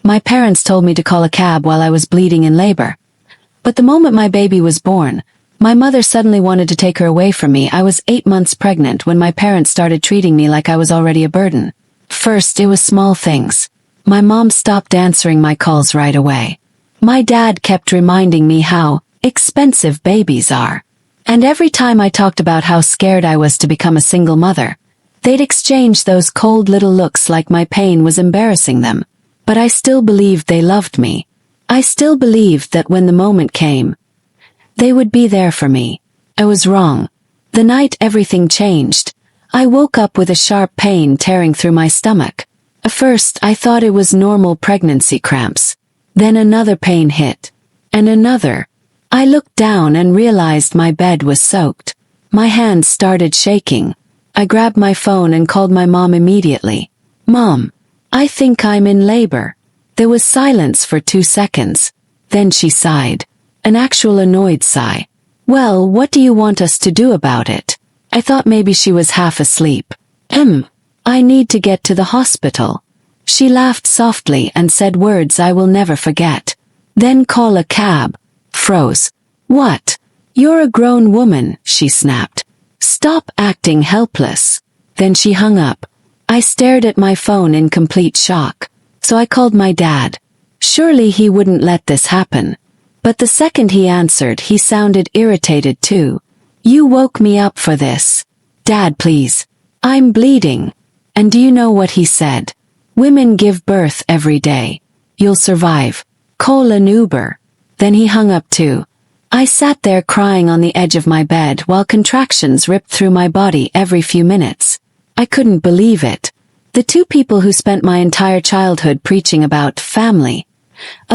My parents told me to call a cab while I was bleeding in labor. But the moment my baby was born, my mother suddenly wanted to take her away from me. I was 8 months pregnant when my parents started treating me like I was already a burden. First, it was small things. My mom stopped answering my calls right away. My dad kept reminding me how expensive babies are. And every time I talked about how scared I was to become a single mother, they'd exchange those cold little looks like my pain was embarrassing them. But I still believed they loved me. I still believed that when the moment came, they would be there for me. I was wrong. The night everything changed, I woke up with a sharp pain tearing through my stomach. At first, I thought it was normal pregnancy cramps. Then another pain hit. And another. I looked down and realized my bed was soaked. My hands started shaking. I grabbed my phone and called my mom immediately. "Mom, I think I'm in labor." There was silence for 2 seconds. Then she sighed. An actual annoyed sigh. "Well, what do you want us to do about it?" I thought maybe she was half asleep. I need to get to the hospital." She laughed softly and said words I will never forget. "Then call a cab." Froze. "What? You're a grown woman," she snapped. "Stop acting helpless." Then she hung up. I stared at my phone in complete shock. So I called my dad. Surely he wouldn't let this happen. But the second he answered, he sounded irritated too. "You woke me up for this. Dad, please. I'm bleeding." And do you know what he said? "Women give birth every day. You'll survive. Call an Uber." Then he hung up too. I sat there crying on the edge of my bed while contractions ripped through my body every few minutes. I couldn't believe it. The two people who spent my entire childhood preaching about family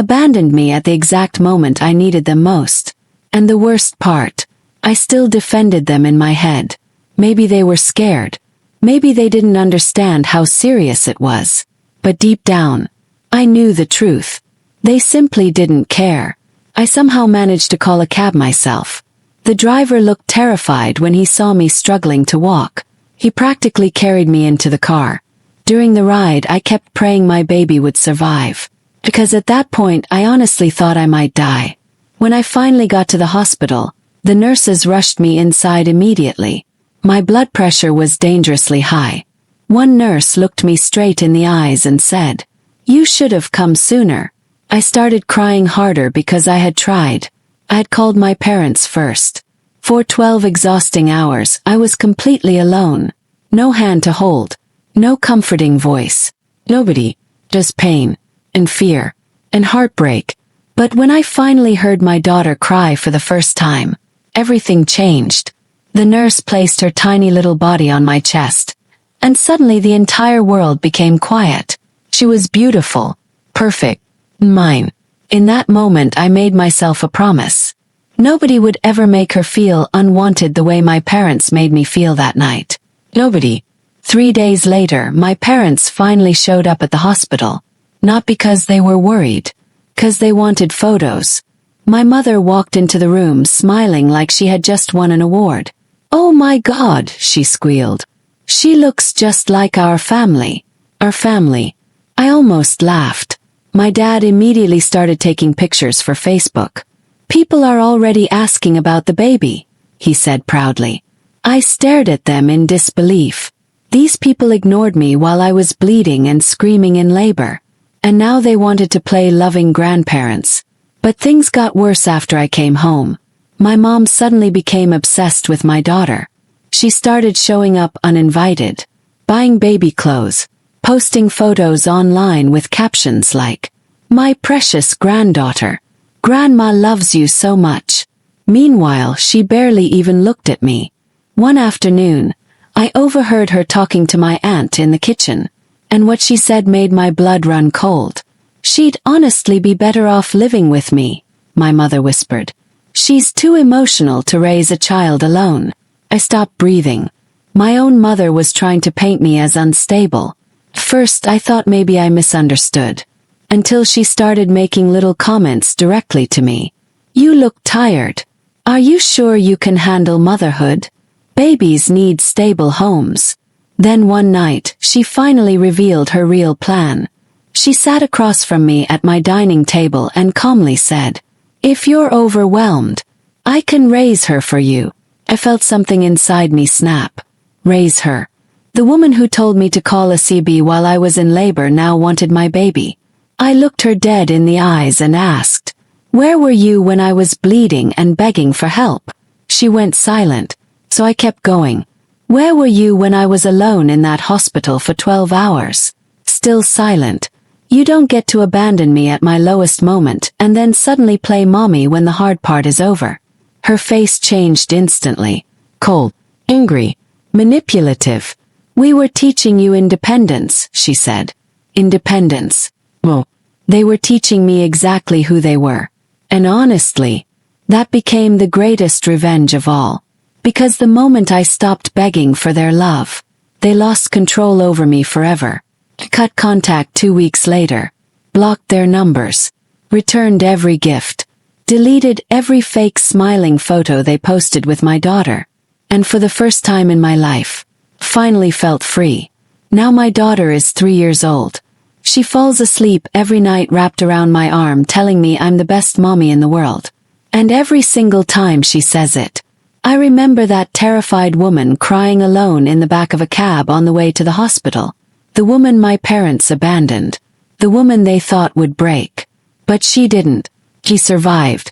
abandoned me at the exact moment I needed them most. And the worst part, I still defended them in my head. Maybe they were scared. Maybe they didn't understand how serious it was. But deep down, I knew the truth. They simply didn't care. I somehow managed to call a cab myself. The driver looked terrified when he saw me struggling to walk. He practically carried me into the car. During the ride, I kept praying my baby would survive. Because at that point, I honestly thought I might die. When I finally got to the hospital, the nurses rushed me inside immediately. My blood pressure was dangerously high. One nurse looked me straight in the eyes and said, "You should have come sooner." I started crying harder because I had tried. I had called my parents first. For 12 exhausting hours, I was completely alone. No hand to hold. No comforting voice. Nobody. Just pain. And fear. And heartbreak. But when I finally heard my daughter cry for the first time, everything changed. The nurse placed her tiny little body on my chest. And suddenly the entire world became quiet. She was beautiful. Perfect. Mine. In that moment I made myself a promise. Nobody would ever make her feel unwanted the way my parents made me feel that night. Nobody. 3 days later, my parents finally showed up at the hospital. Not because they were worried. 'Cause they wanted photos. My mother walked into the room smiling like she had just won an award. "Oh my God," she squealed. "She looks just like our family." Our family. I almost laughed. My dad immediately started taking pictures for Facebook. "People are already asking about the baby," he said proudly. I stared at them in disbelief. These people ignored me while I was bleeding and screaming in labor. And now they wanted to play loving grandparents. But things got worse after I came home. My mom suddenly became obsessed with my daughter. She started showing up uninvited, buying baby clothes, posting photos online with captions like, "My precious granddaughter. Grandma loves you so much." Meanwhile, she barely even looked at me. One afternoon, I overheard her talking to my aunt in the kitchen, and what she said made my blood run cold. "She'd honestly be better off living with me," my mother whispered. "She's too emotional to raise a child alone." I stopped breathing. My own mother was trying to paint me as unstable. First, I thought maybe I misunderstood. Until she started making little comments directly to me. "You look tired. Are you sure you can handle motherhood? Babies need stable homes." Then one night, she finally revealed her real plan. She sat across from me at my dining table and calmly said, "If you're overwhelmed, I can raise her for you." I felt something inside me snap. Raise her. The woman who told me to call a CB while I was in labor now wanted my baby. I looked her dead in the eyes and asked, "Where were you when I was bleeding and begging for help?" She went silent, so I kept going. "Where were you when I was alone in that hospital for 12 hours? Still silent. You don't get to abandon me at my lowest moment and then suddenly play mommy when the hard part is over." Her face changed instantly. Cold, angry, manipulative. "We were teaching you independence," she said. Independence. Well, they were teaching me exactly who they were. And honestly, that became the greatest revenge of all. Because the moment I stopped begging for their love, they lost control over me forever. Cut contact 2 weeks later, blocked their numbers, returned every gift, deleted every fake smiling photo they posted with my daughter, and for the first time in my life, finally felt free. Now my daughter is 3 years old. She falls asleep every night wrapped around my arm telling me I'm the best mommy in the world. And every single time she says it, I remember that terrified woman crying alone in the back of a cab on the way to the hospital. The woman my parents abandoned. The woman they thought would break. But she didn't. She survived.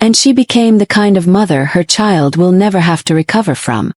And she became the kind of mother her child will never have to recover from.